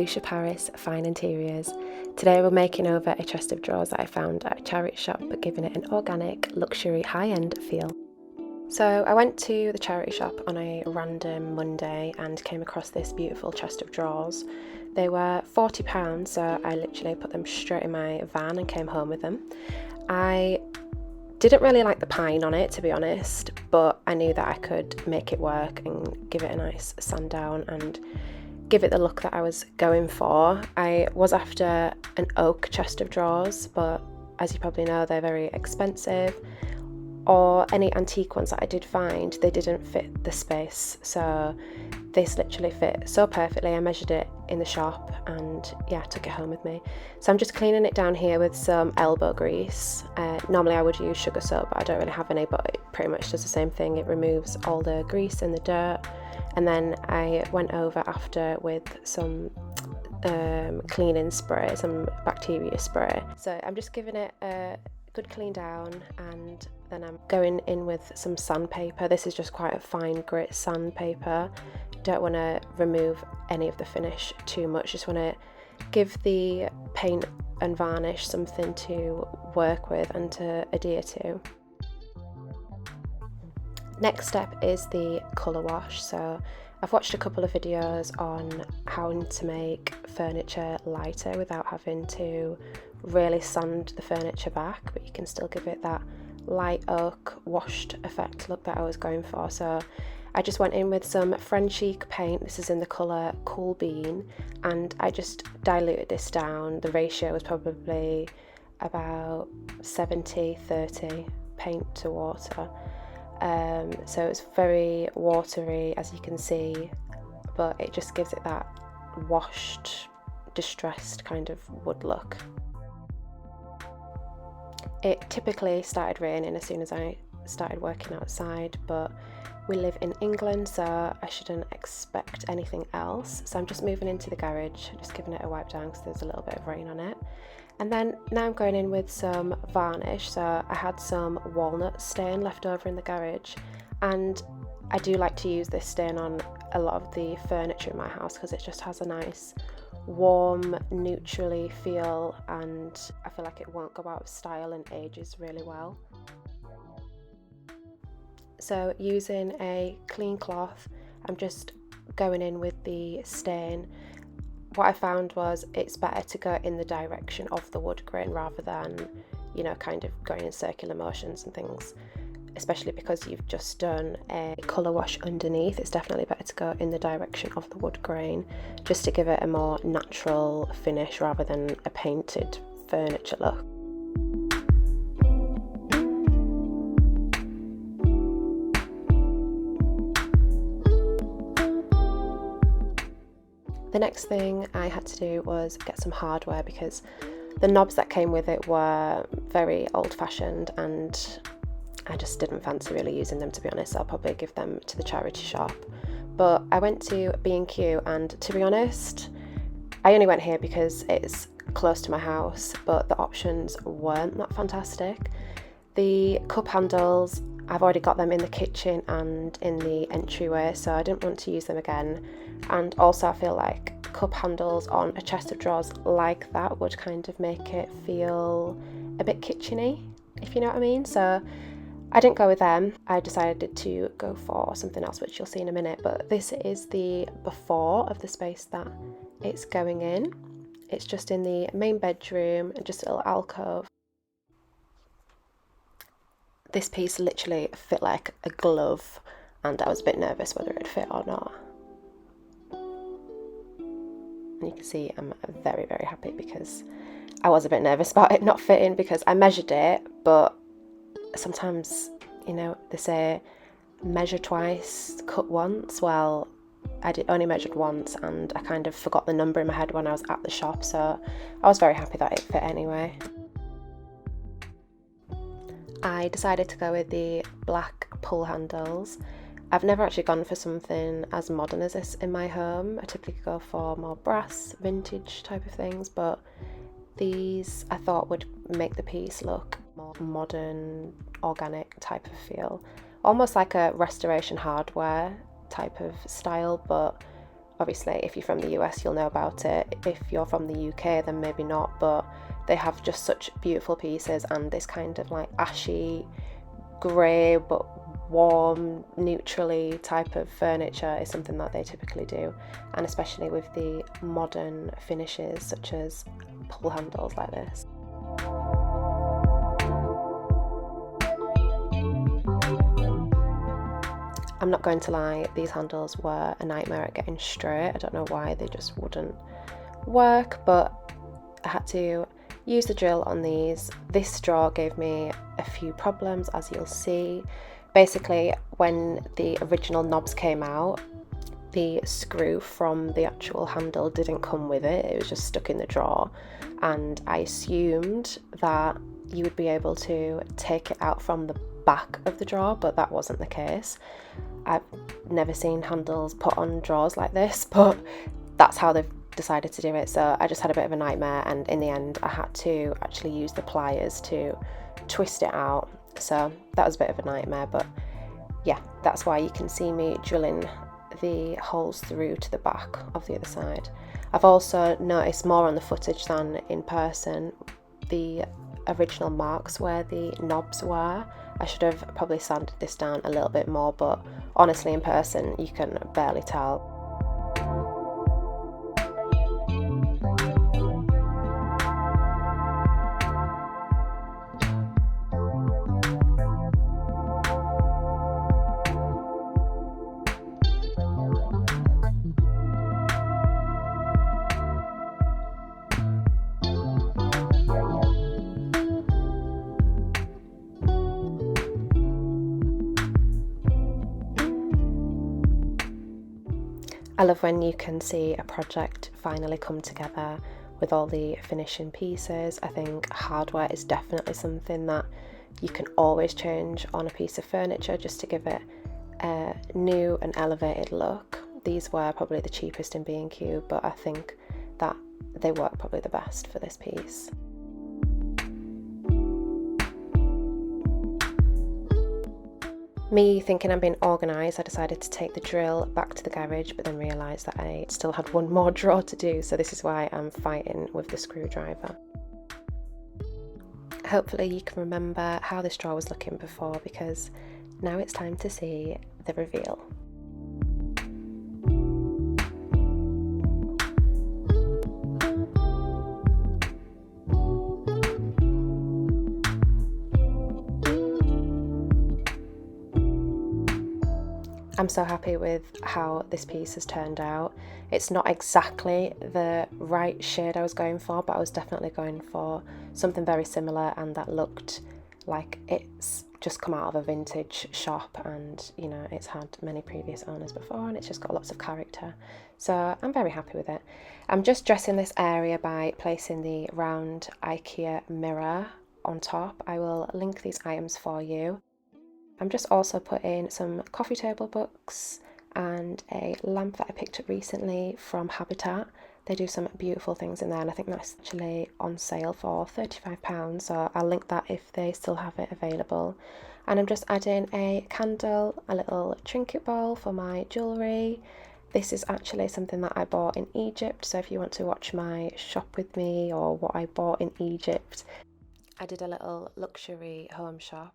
Lucia Paris Fine Interiors. Today we're making over a chest of drawers that I found at a charity shop, but giving it an organic, luxury, high-end feel. So I went to the charity shop on a random Monday and came across this beautiful chest of drawers. They were £40, so I literally put them straight in my van and came home with them. I didn't really like the pine on it, to be honest, but I knew that I could make it work and give it a nice sand down and give it the look that I was going for. I was after an oak chest of drawers, but as you probably know, they're very expensive. Or any antique ones that I did find, they didn't fit the space, so this literally fit so perfectly. I measured it in the shop and yeah, took it home with me. So I'm just cleaning it down here with some elbow grease. Normally I would use sugar soap, but I don't really have any, but it pretty much does the same thing. It removes all the grease and the dirt. And then I went over after with some cleaning spray, some bacteria spray. So I'm just giving it a good clean down, and then I'm going in with some sandpaper. This is just quite a fine grit sandpaper. Don't want to remove any of the finish too much, just want to give the paint and varnish something to work with and to adhere to. Next step is the colour wash. So I've watched a couple of videos on how to make furniture lighter without having to really sand the furniture back, but you can still give it that light oak washed effect look that I was going for. So I just went in with some Frenchic paint. This is in the colour Cool Bean, and I just diluted this down. The ratio was probably about 70-30 paint to water. So it's very watery, as you can see, but it just gives it that washed, distressed kind of wood look. It typically started raining as soon as I started working outside, but we live in England, so I shouldn't expect anything else. So I'm just moving into the garage, just giving it a wipe down because there's a little bit of rain on it. And then now I'm going in with some varnish. So I had some walnut stain left over in the garage, and I do like to use this stain on a lot of the furniture in my house because it just has a nice warm, neutrally feel, and I feel like it won't go out of style and ages really well. So using a clean cloth, I'm just going in with the stain. What I found was it's better to go in the direction of the wood grain rather than, you know, kind of going in circular motions and things, especially because you've just done a colour wash underneath. It's definitely better to go in the direction of the wood grain just to give it a more natural finish rather than a painted furniture look. The next thing I had to do was get some hardware because the knobs that came with it were very old-fashioned and I just didn't fancy really using them, to be honest. I'll probably give them to the charity shop. But I went to B&Q, and to be honest, I only went here because it's close to my house, but the options weren't that fantastic. The cup handles, I've already got them in the kitchen and in the entryway, so I didn't want to use them again. And also I feel like cup handles on a chest of drawers like that would kind of make it feel a bit kitcheny, if you know what I mean. So I didn't go with them. I decided to go for something else, which you'll see in a minute, but this is the before of the space that it's going in. It's just in the main bedroom, just a little alcove. This piece literally fit like a glove, and I was a bit nervous whether it'd fit or not. And you can see I'm very, very happy because I was a bit nervous about it not fitting because I measured it, but sometimes, you know, they say measure twice, cut once. Well, I only measured once and I kind of forgot the number in my head when I was at the shop, so I was very happy that it fit anyway. I decided to go with the black pull handles. I've never actually gone for something as modern as this in my home. I typically go for more brass, vintage type of things, but these I thought would make the piece look more modern, organic type of feel. Almost like a restoration hardware type of style, but Obviously, if you're from the US, you'll know about it. If you're from the UK, then maybe not, but they have just such beautiful pieces, and this kind of like ashy grey but warm, neutrally type of furniture is something that they typically do, and especially with the modern finishes such as pull handles like this. I'm not going to lie, these handles were a nightmare at getting straight. I don't know why, they just wouldn't work, but I had to use the drill on these. This drawer gave me a few problems, as you'll see. Basically, when the original knobs came out, the screw from the actual handle didn't come with it. It was just stuck in the drawer, and I assumed that you would be able to take it out from the back of the drawer, but that wasn't the case. I've never seen handles put on drawers like this, but that's how they've decided to do it. So I just had a bit of a nightmare, and in the end I had to actually use the pliers to twist it out. So that was a bit of a nightmare, but yeah, that's why you can see me drilling the holes through to the back of the other side. I've also noticed more on the footage than in person the original marks where the knobs were. I should have probably sanded this down a little bit more, but honestly in person you can barely tell. I love when you can see a project finally come together with all the finishing pieces. I think hardware is definitely something that you can always change on a piece of furniture just to give it a new and elevated look. These were probably the cheapest in B&Q, but I think that they work probably the best for this piece. Me thinking I'm being organised, I decided to take the drill back to the garage, but then realised that I still had one more drawer to do, so this is why I'm fighting with the screwdriver. Hopefully you can remember how this drawer was looking before, because now it's time to see the reveal. I'm so happy with how this piece has turned out. It's not exactly the right shade I was going for, but I was definitely going for something very similar and that looked like it's just come out of a vintage shop, and you know, it's had many previous owners before and it's just got lots of character. So I'm very happy with it. I'm just dressing this area by placing the round IKEA mirror on top. I will link these items for you. I'm just also putting some coffee table books and a lamp that I picked up recently from Habitat. They do some beautiful things in there, and I think that's actually on sale for £35, so I'll link that if they still have it available. And I'm just adding a candle, a little trinket bowl for my jewellery. This is actually something that I bought in Egypt, so if you want to watch my shop with me or what I bought in Egypt, I did a little luxury home shop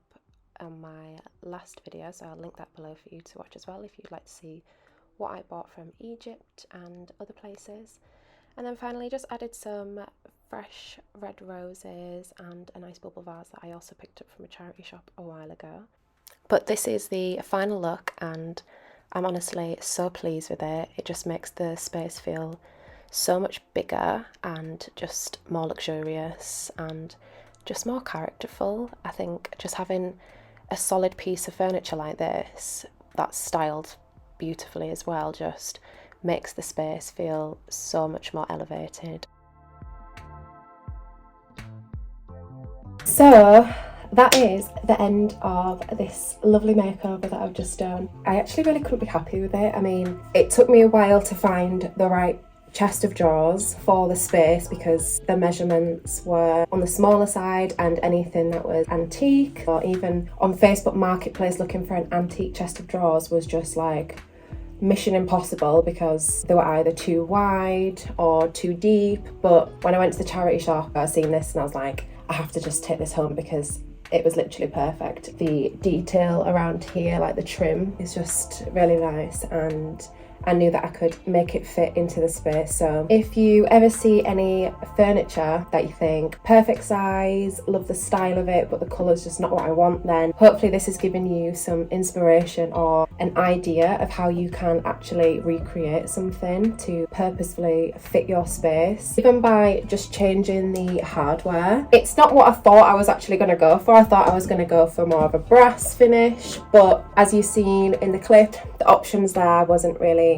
on my last video, so I'll link that below for you to watch as well if you'd like to see what I bought from Egypt and other places. And then finally just added some fresh red roses and a nice bubble vase that I also picked up from a charity shop a while ago. But this is the final look and I'm honestly so pleased with it. It just makes the space feel so much bigger and just more luxurious and just more characterful. I think just having a solid piece of furniture like this that's styled beautifully as well just makes the space feel so much more elevated. So that is the end of this lovely makeover that I've just done. I actually really couldn't be happy with it. I mean, it took me a while to find the right chest of drawers for the space because the measurements were on the smaller side, and anything that was antique, or even on Facebook Marketplace looking for an antique chest of drawers, was just like mission impossible because they were either too wide or too deep. But when I went to the charity shop, I was seeing this and I was like, I have to just take this home because it was literally perfect. The detail around here, like the trim, is just really nice, and I knew that I could make it fit into the space. So if you ever see any furniture that you think perfect size, love the style of it, but the colour's just not what I want, then hopefully this has given you some inspiration or an idea of how you can actually recreate something to purposefully fit your space, even by just changing the hardware. It's not what I thought I was actually going to go for. I thought I was going to go for more of a brass finish, but as you've seen in the clip, the options there wasn't really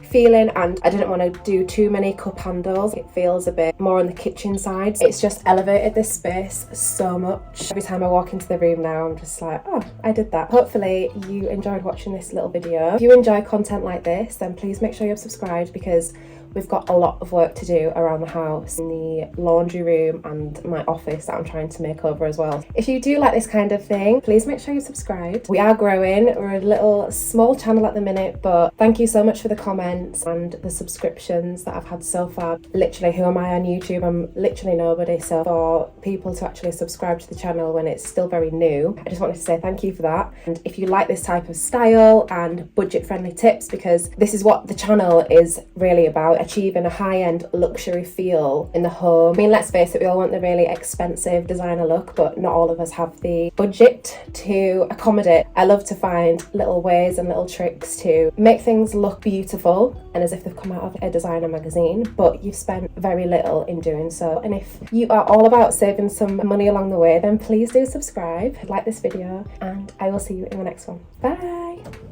feeling, and I didn't want to do too many cup handles. It feels a bit more on the kitchen side. It's just elevated this space so much. Every time I walk into the room now, I'm just like, oh, I did that. Hopefully you enjoyed watching this little video. If you enjoy content like this, then please make sure you're subscribed, because we've got a lot of work to do around the house, in the laundry room and my office that I'm trying to make over as well. If you do like this kind of thing, please make sure you're subscribed. We are growing. We're a little small channel at the minute, but thank you so much for the comments and the subscriptions that I've had so far. Literally, who am I on YouTube? I'm literally nobody. So for people to actually subscribe to the channel when it's still very new, I just wanted to say thank you for that. And if you like this type of style and budget-friendly tips, because this is what the channel is really about, achieving a high-end luxury feel in the home. I mean, let's face it, we all want the really expensive designer look, but not all of us have the budget to accommodate. I love to find little ways and little tricks to make things look beautiful and as if they've come out of a designer magazine, but you've spent very little in doing so. And if you are all about saving some money along the way, then please do subscribe, like this video, and I will see you in the next one. Bye!